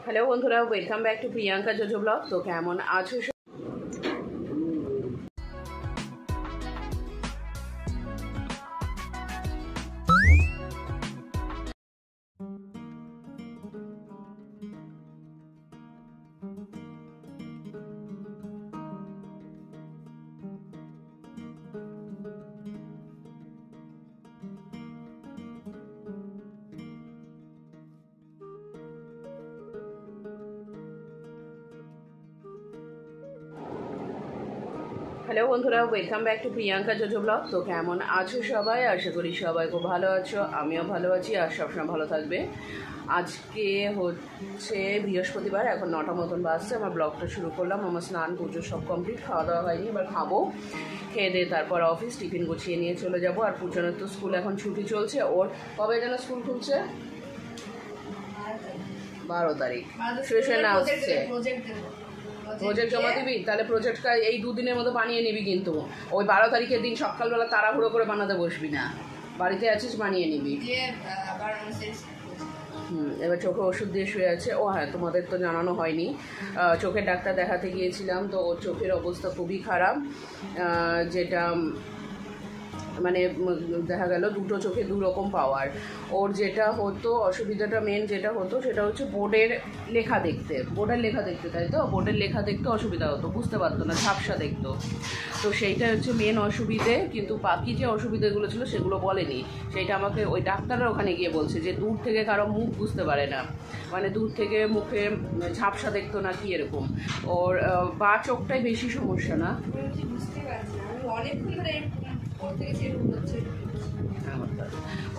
Hello বন্ধুরা, welcome back to Priyanka JoJo blog. তো কেমন আছো? হ্যালো বন্ধুরা, welcome back to Priyanka JoJo blog. তো কেমন আছো সবাই? আশা করি সবাই খুব ভালো আছো, আমিও ভালো আছি আর সবসময় ভালো থাকবে। আজকে হচ্ছে বৃহস্পতিবার, এখন 9টা মতন বাজছে। আমার ব্লগটা শুরু করলাম। আমার স্নান পুজো সব কমপ্লিট, খাওয়া দাওয়া হয়নি, এবার খাবো। খেয়ে দিয়ে তারপর অফিস টিফিন গুছিয়ে নিয়ে চলে যাব। আর পূজনের তো স্কুল এখন ছুটি চলছে। ওর কবে যেন স্কুল খুলছে? 12 তারিখ। শুয়ে না আসছে প্রজেক্ট জমা দিবি? তাহলে প্রজেক্টটা এই দুদিনের মতো বানিয়ে নিবি, কিন্তু ওই 12 তারিখের দিন সকালবেলা তাড়াহুড়ো করে বানাতে বসবি না। বাড়িতে আছিস, বানিয়ে নিবি। এবার চোখে ওষুধ দিয়ে শুয়ে আছে। ও হ্যাঁ, তোমাদের তো জানানো হয়নি, চোখের ডাক্তার দেখাতে গিয়েছিলাম। তো ওর চোখের অবস্থা খুবই খারাপ, যেটা মানে দেখা গেল দুটো চোখে দুরকম পাওয়ার। ওর যেটা হতো অসুবিধাটা, মেন যেটা হতো সেটা হচ্ছে বোর্ডের লেখা দেখতে, তাই তো? বোর্ডের লেখা দেখতে অসুবিধা হতো, বুঝতে পারতো না, ঝাপসা দেখতো। তো সেইটা হচ্ছে মেন অসুবিধে। কিন্তু বাকি যে অসুবিধাগুলো ছিল সেগুলো বলেনি। সেইটা আমাকে ওই ডাক্তাররা ওখানে গিয়ে বলছে যে দূর থেকে কারো মুখ বুঝতে পারে না, মানে দূর থেকে মুখে ঝাপসা দেখতো না কি এরকম। ওর বা চোখটাই বেশি সমস্যা না।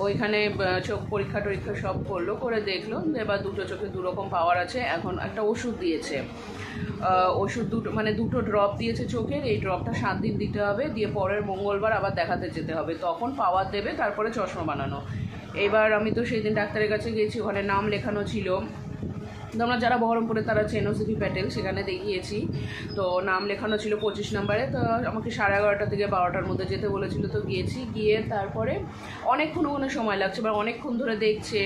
ওইখানে চোখ পরীক্ষা টরীক্ষা সব করলো, করে দেখলো এবার দুটো চোখে দুরকম পাওয়ার আছে। এখন একটা ওষুধ দিয়েছে, ওষুধ দুটো ড্রপ দিয়েছে চোখের। এই ড্রপটা 7 দিন দিতে হবে, দিয়ে পরের মঙ্গলবার আবার দেখাতে যেতে হবে, তখন পাওয়ার দেবে, তারপরে চশমা বানানো। এবার আমি তো সেই দিন ডাক্তারের কাছে গেছি, ওখানে নাম লেখানো ছিল। তোমরা যারা বহরমপুরে তারা চেনো, সিপি প্যাটেল, সেখানে দেখিয়েছি। তো নাম লেখানো ছিল 25 নম্বরে। তো আমাকে 11:30 থেকে 12টার মধ্যে যেতে বলেছিল। তো গিয়েছি, গিয়ে তারপরে অনেকক্ষণ ওখানে সময় লাগছে, এবার অনেকক্ষণ ধরে দেখছে।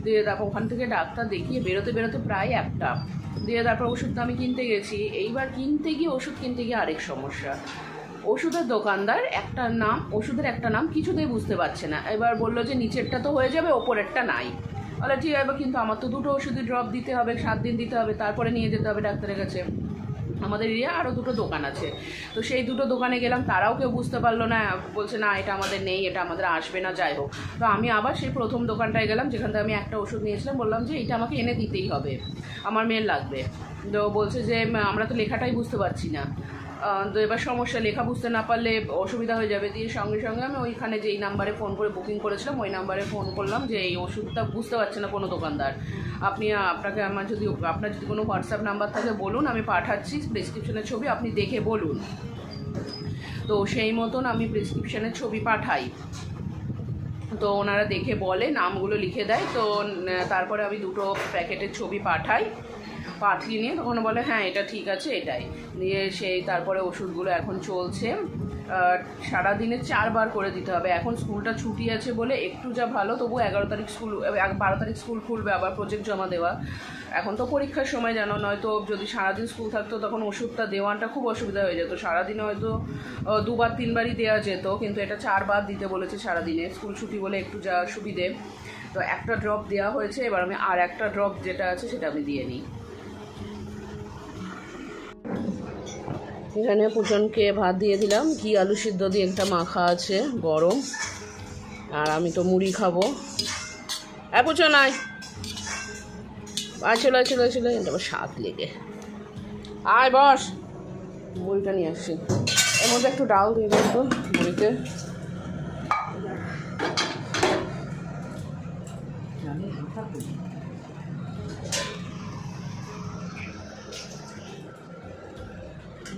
দিয়ে তারপর ওখান থেকে ডাক্তার দেখিয়ে বেরোতে প্রায় 1টা। দিয়ে তারপর ওষুধটা আমি কিনতে গেছি। এইবার ওষুধ কিনতে গিয়ে আরেক সমস্যা। ওষুধের দোকানদার ওষুধের একটা নাম কিছুতেই বুঝতে পারছে না। এবার বললো যে নিচেরটা তো হয়ে যাবে, ওপরেরটা নাই। বলে ঠিক আছে, কিন্তু আমার তো দুটো ওষুধের ড্রপ দিতে হবে, 7 দিন দিতে হবে, তারপরে নিয়ে যেতে হবে ডাক্তারের কাছে। আমাদের এরিয়া আরও 2টো দোকান আছে। তো সেই 2টো দোকানে গেলাম, তারাও কেউ বুঝতে পারলো না, বলছে না এটা আমাদের নেই, এটা আমাদের আসবে না, যাই হোক। তো আমি আবার সেই প্রথম দোকানটায় গেলাম, যেখান থেকে আমি একটা ওষুধ নিয়েছিলাম। বললাম যে এটা আমাকে এনে দিতেই হবে, আমার মেয়ের লাগবে। তো বলছে যে আমরা তো লেখাটাই বুঝতে পারছি না। তো এবার সমস্যা, লেখা বুঝতে না পারলে অসুবিধা হয়ে যাবে। দিয়ে সঙ্গে সঙ্গে আমি ওইখানে যেই নাম্বারে ফোন করে বুকিং করেছিলাম, ওই নাম্বারে ফোন করলাম যে এই ওষুধটা বুঝতে পারছে না কোনো দোকানদার, আপনার যদি কোনো হোয়াটসঅ্যাপ নাম্বার থাকে বলুন, আমি পাঠাচ্ছি প্রেসক্রিপশনের ছবি, আপনি দেখে বলুন। তো সেই মতন আমি প্রেসক্রিপশনের ছবি পাঠাই। তো ওনারা দেখে বলে, নামগুলো লিখে দেয়। তো তারপরে আমি 2টো প্যাকেটের ছবি পাঠিয়ে নিয়ে তখন বলে হ্যাঁ এটা ঠিক আছে, এটাই দিয়ে তারপরে ওষুধগুলো এখন চলছে। সারাদিনে 4 বার করে দিতে হবে। এখন স্কুলটা ছুটি আছে বলে একটু যা ভালো, তবু 12 তারিখ স্কুল খুলবে, আবার প্রজেক্ট জমা দেওয়া। এখন তো পরীক্ষার সময় জানো, নয়তো যদি সারাদিন স্কুল থাকতো তখন ওষুধটা দেওয়াটা খুব অসুবিধা হয়ে যেত। সারাদিনে হয়তো 2বার 3বারই দেওয়া যেত, কিন্তু এটা 4 বার দিতে বলেছে সারাদিনে, স্কুল ছুটি বলে একটু যা সুবিধে। তো একটা ড্রপ দেওয়া হয়েছে, এবার আমি আর একটা ড্রপ যেটা আছে সেটা আমি দিয়ে নিই। এখানে পূজনকে ভাত দিয়ে দিলাম, ঘি আলু সিদ্ধ দিয়ে একটা মাখা আছে গরম, আর আমি তো মুড়ি খাবো। পূজন আয়, চলে আবার স্বাদ লেগে আয়, বস, মুড়িটা নিয়ে আসছি। এর মধ্যে একটু ডাল দিয়ে দেবো তো মুড়িতে।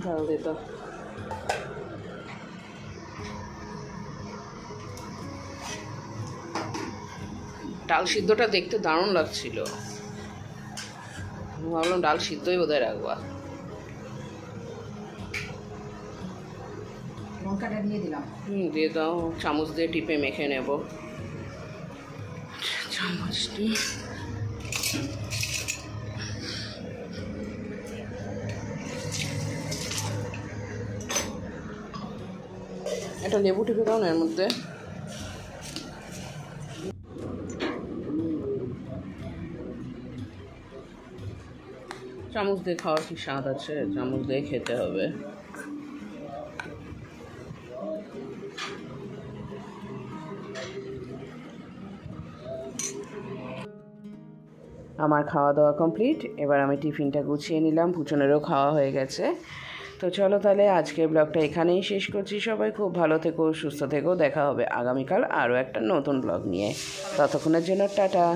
ডাল দিত ডাল সিদ্ধটা দেখতে দারুণ লাগছিল, ভাবলাম ডাল সিদ্ধই বোধহয় রাখবা। লঙ্কাটা দিয়ে দিলাম, দিয়ে দাও, চামচ দিয়ে টিপে মেখে নেব। চামচ দিয়ে একটা লেবু টিপে দাও না এর মধ্যে। চামচ দিয়ে খাওয়ার কি স্বাদ আছে, চামচ দিয়ে খেতে হবে। আমার খাওয়া দাওয়া কমপ্লিট, এবার আমি টিফিনটা গুছিয়ে নিলাম, পুচনেরও খাওয়া হয়ে গেছে। তো চলো তাহলে আজকের ব্লগটা এখানেই শেষ করছি। সবাই খুব ভালো থেকো, সুস্থ থেকো, দেখা হবে আগামীকাল আরও একটা নতুন ব্লগ নিয়ে। ততক্ষণের জন্য টাটা।